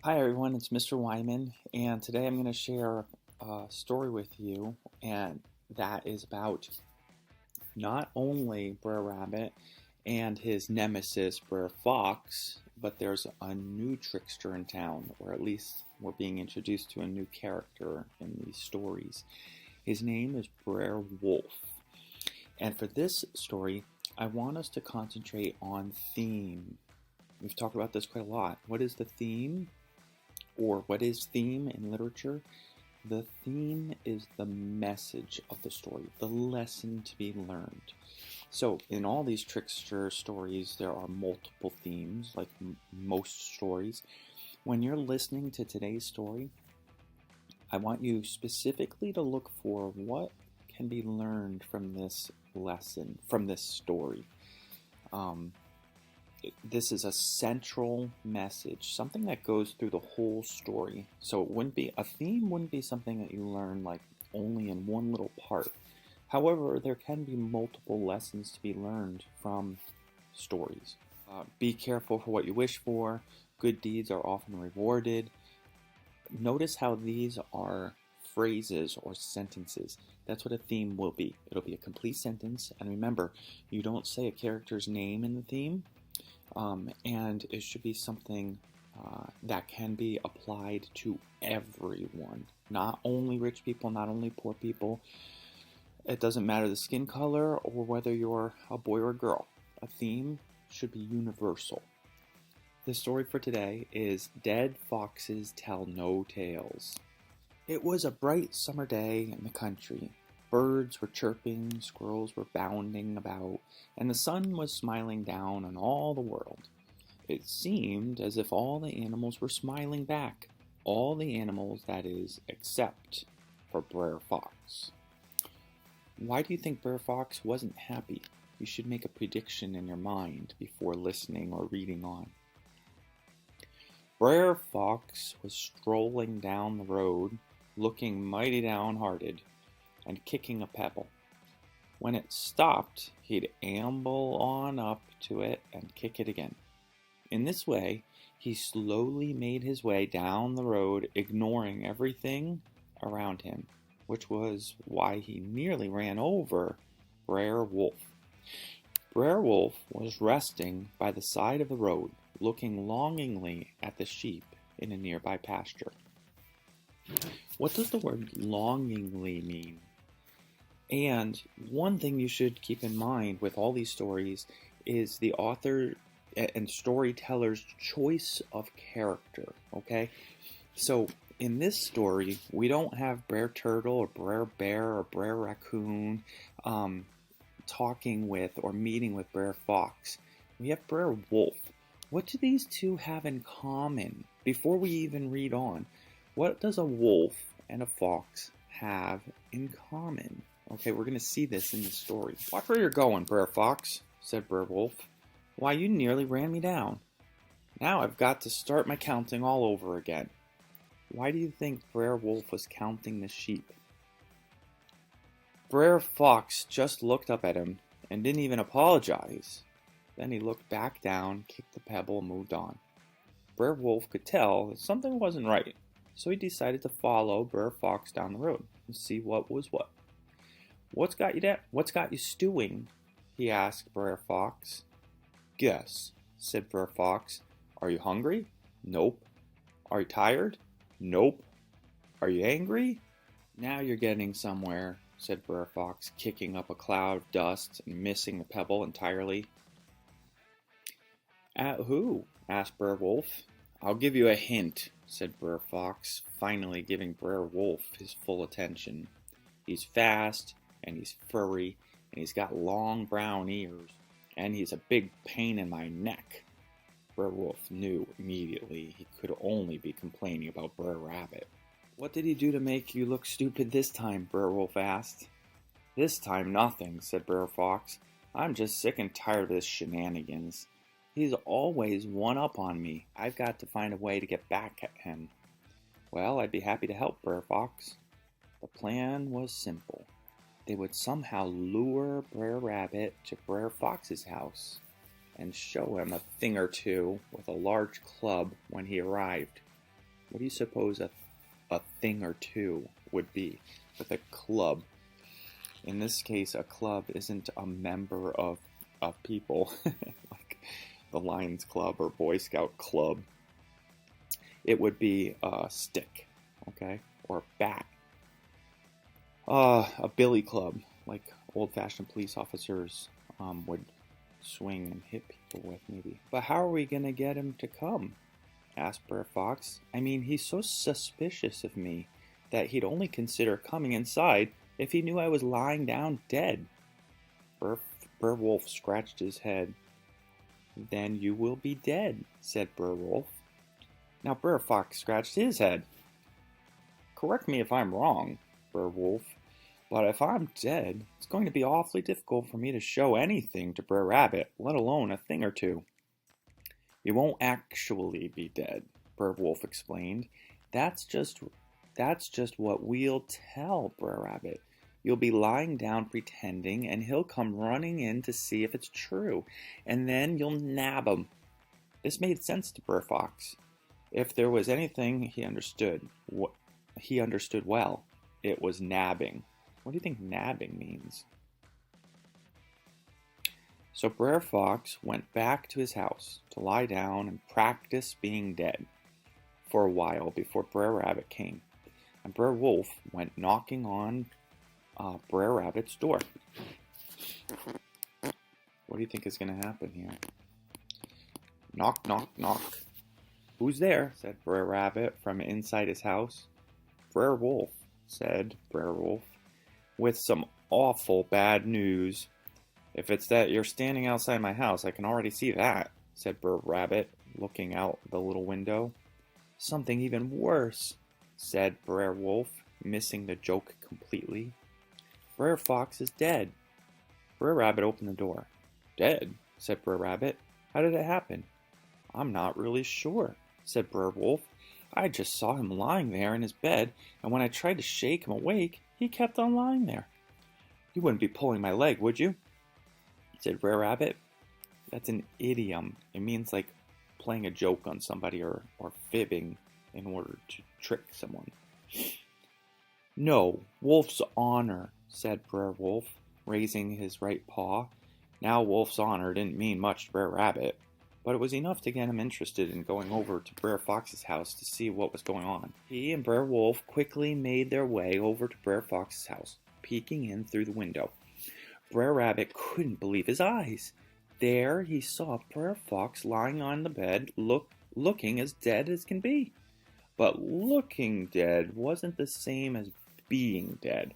Hi everyone, it's Mr. Wyman, and today I'm going to share a story with you, and that is about not only Brer Rabbit and his nemesis Brer Fox, but there's a new trickster in town, or at least we're being introduced to a new character in these stories. His name is Brer Wolf, and for this story, I want us to concentrate on theme. We've talked about this quite a lot. What is the theme? Or what is theme in literature? The theme is the message of the story, the lesson to be learned. So in all these trickster stories, there are multiple themes, like most stories. When you're listening to today's story, I want you specifically to look for what can be learned from this lesson, from this story. This is a central message, something that goes through the whole story. So it wouldn't be a theme, wouldn't be something that you learn like only in one little part. However, there can be multiple lessons to be learned from stories. Be careful for what you wish for. Good deeds are often rewarded. Notice how these are phrases or sentences. That's what a theme will be. It'll be a complete sentence. And remember, you don't say a character's name in the theme. And it should be something that can be applied to everyone, not only rich people, not only poor people. It doesn't matter the skin color or whether you're a boy or a girl. A theme should be universal. The story for today is Dead Foxes Tell No Tales. It was a bright summer day in the country. Birds were chirping, squirrels were bounding about, and the sun was smiling down on all the world. It seemed as if all the animals were smiling back. All the animals, that is, except for Brer Fox. Why do you think Brer Fox wasn't happy? You should make a prediction in your mind before listening or reading on. Brer Fox was strolling down the road, looking mighty downhearted, and kicking a pebble. When it stopped, he'd amble on up to it and kick it again. In this way, he slowly made his way down the road, ignoring everything around him, which was why he nearly ran over Brer Wolf. Brer Wolf was resting by the side of the road, looking longingly at the sheep in a nearby pasture. What does the word longingly mean? And one thing you should keep in mind with all these stories is the author and storyteller's choice of character, okay? So in this story, we don't have Brer Turtle or Brer Bear or Brer Raccoon talking with or meeting with Brer Fox. We have Brer Wolf. What do these two have in common? Before we even read on, what does a wolf and a fox have in common? Okay, we're going to see this in the story. Watch where you're going, Brer Fox, said Brer Wolf. Why, you nearly ran me down. Now I've got to start my counting all over again. Why do you think Brer Wolf was counting the sheep? Brer Fox just looked up at him and didn't even apologize. Then he looked back down, kicked the pebble, and moved on. Brer Wolf could tell that something wasn't right, so he decided to follow Brer Fox down the road and see what was what. What's got you stewing? He asked Brer Fox. Guess, said Brer Fox. Are you hungry? Nope. Are you tired? Nope. Are you angry? Now you're getting somewhere, said Brer Fox, kicking up a cloud of dust and missing the pebble entirely. At who? Asked Brer Wolf. I'll give you a hint, said Brer Fox, finally giving Brer Wolf his full attention. He's fast, and he's furry, and he's got long brown ears, and he's a big pain in my neck. Brer Wolf knew immediately he could only be complaining about Brer Rabbit. What did he do to make you look stupid this time? Brer Wolf asked. This time nothing, said Brer Fox. I'm just sick and tired of this shenanigans. He's always one up on me. I've got to find a way to get back at him. Well, I'd be happy to help, Brer Fox. The plan was simple. They would somehow lure Brer Rabbit to Brer Fox's house and show him a thing or two with a large club when he arrived. What do you suppose a thing or two would be with a club? In this case, a club isn't a member of people, like the Lions Club or Boy Scout Club. It would be a stick, okay, or a bat. A billy club, like old-fashioned police officers would swing and hit people with, maybe. But how are we gonna get him to come? Asked Brer Fox. I mean, he's so suspicious of me that he'd only consider coming inside if he knew I was lying down dead. Brer Wolf scratched his head. Then you will be dead, said Brer Wolf. Now Brer Fox scratched his head. Correct me if I'm wrong, Brer Wolf, but if I'm dead, it's going to be awfully difficult for me to show anything to Brer Rabbit, let alone a thing or two. You won't actually be dead, Brer Wolf explained. That's just what we'll tell Brer Rabbit. You'll be lying down pretending, and he'll come running in to see if it's true, and then you'll nab him. This made sense to Brer Fox. If there was anything he understood well, it was nabbing. What do you think nabbing means? So Brer Fox went back to his house to lie down and practice being dead for a while before Brer Rabbit came. And Brer Wolf went knocking on Brer Rabbit's door. What do you think is going to happen here? Knock, knock, knock. Who's there? Said Brer Rabbit from inside his house. Brer Wolf, said Brer Wolf, with some awful bad news. If it's that you're standing outside my house, I can already see that, said Brer Rabbit, looking out the little window. Something even worse, said Brer Wolf, missing the joke completely. Brer Fox is dead. Brer Rabbit opened the door. Dead, said Brer Rabbit. How did it happen? I'm not really sure, said Brer Wolf. I just saw him lying there in his bed, and when I tried to shake him awake, he kept on lying there. You wouldn't be pulling my leg, would you? Said Brer Rabbit. That's an idiom. It means like playing a joke on somebody or fibbing in order to trick someone. No, Wolf's honor, said Brer Wolf, raising his right paw. Now Wolf's honor didn't mean much to Brer Rabbit, but it was enough to get him interested in going over to Brer Fox's house to see what was going on. He and Brer Wolf quickly made their way over to Brer Fox's house, peeking in through the window. Brer Rabbit couldn't believe his eyes. There he saw Brer Fox lying on the bed, looking as dead as can be. But looking dead wasn't the same as being dead,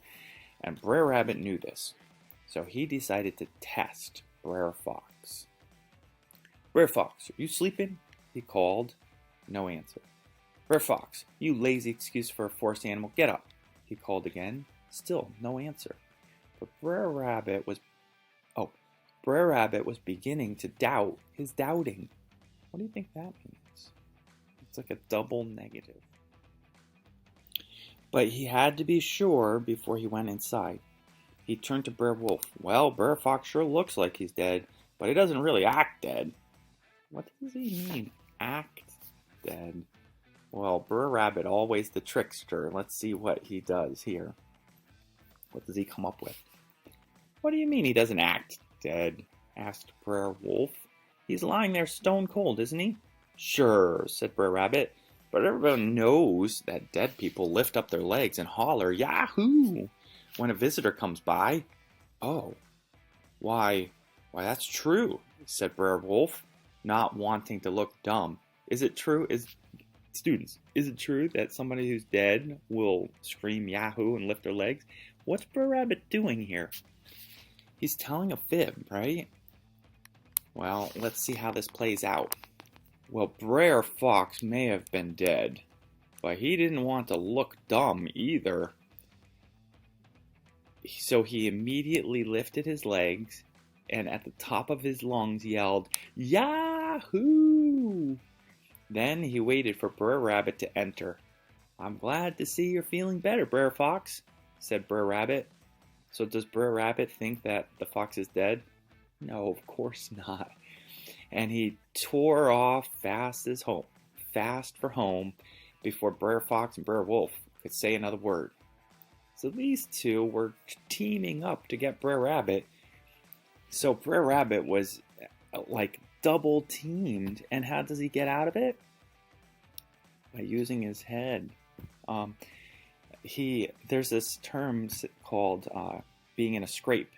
and Brer Rabbit knew this. So he decided to test Brer Fox. Brer Fox, are you sleeping? He called. No answer. Brer Fox, you lazy excuse for a forest animal, get up. He called again. Still no answer. But Brer Rabbit was beginning to doubt his doubting. What do you think that means? It's like a double negative. But he had to be sure before he went inside. He turned to Brer Wolf. Well, Brer Fox sure looks like he's dead, but he doesn't really act dead. What does he mean, act dead? Well, Brer Rabbit, always the trickster. Let's see what he does here. What does he come up with? What do you mean he doesn't act dead? Asked Brer Wolf. He's lying there stone cold, isn't he? Sure, said Brer Rabbit, but everyone knows that dead people lift up their legs and holler, Yahoo! When a visitor comes by. Oh, why, that's true, said Brer Wolf, not wanting to look dumb. Is it true? Students, is it true that somebody who's dead will scream Yahoo and lift their legs? What's Brer Rabbit doing here? He's telling a fib, right? Well, let's see how this plays out. Well, Brer Fox may have been dead, but he didn't want to look dumb either. So he immediately lifted his legs and at the top of his lungs yelled, Yahoo! Then he waited for Brer Rabbit to enter. I'm glad to see you're feeling better, Brer Fox, said Brer Rabbit. So does Brer Rabbit think that the fox is dead? No, of course not. And he tore off fast for home, before Brer Fox and Brer Wolf could say another word. So these two were teaming up to get Brer Rabbit. So Brer Rabbit was like double teamed, and how does he get out of it? By using his head. There's this term called being in a scrape.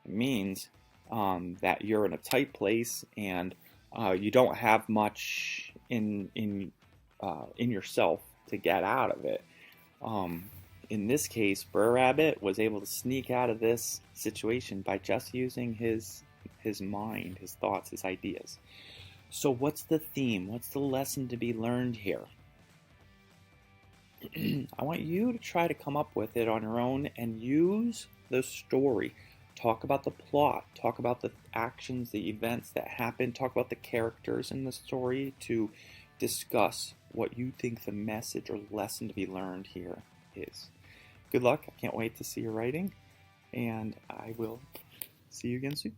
It means that you're in a tight place and you don't have much in yourself to get out of it. In this case, Brer Rabbit was able to sneak out of this situation by just using his mind, his thoughts, his ideas. So what's the theme? What's the lesson to be learned here? I want you to try to come up with it on your own and use the story. Talk about the plot, talk about the actions, the events that happen, talk about the characters in the story to discuss what you think the message or lesson to be learned here is. Good luck. I can't wait to see your writing, and I will see you again soon.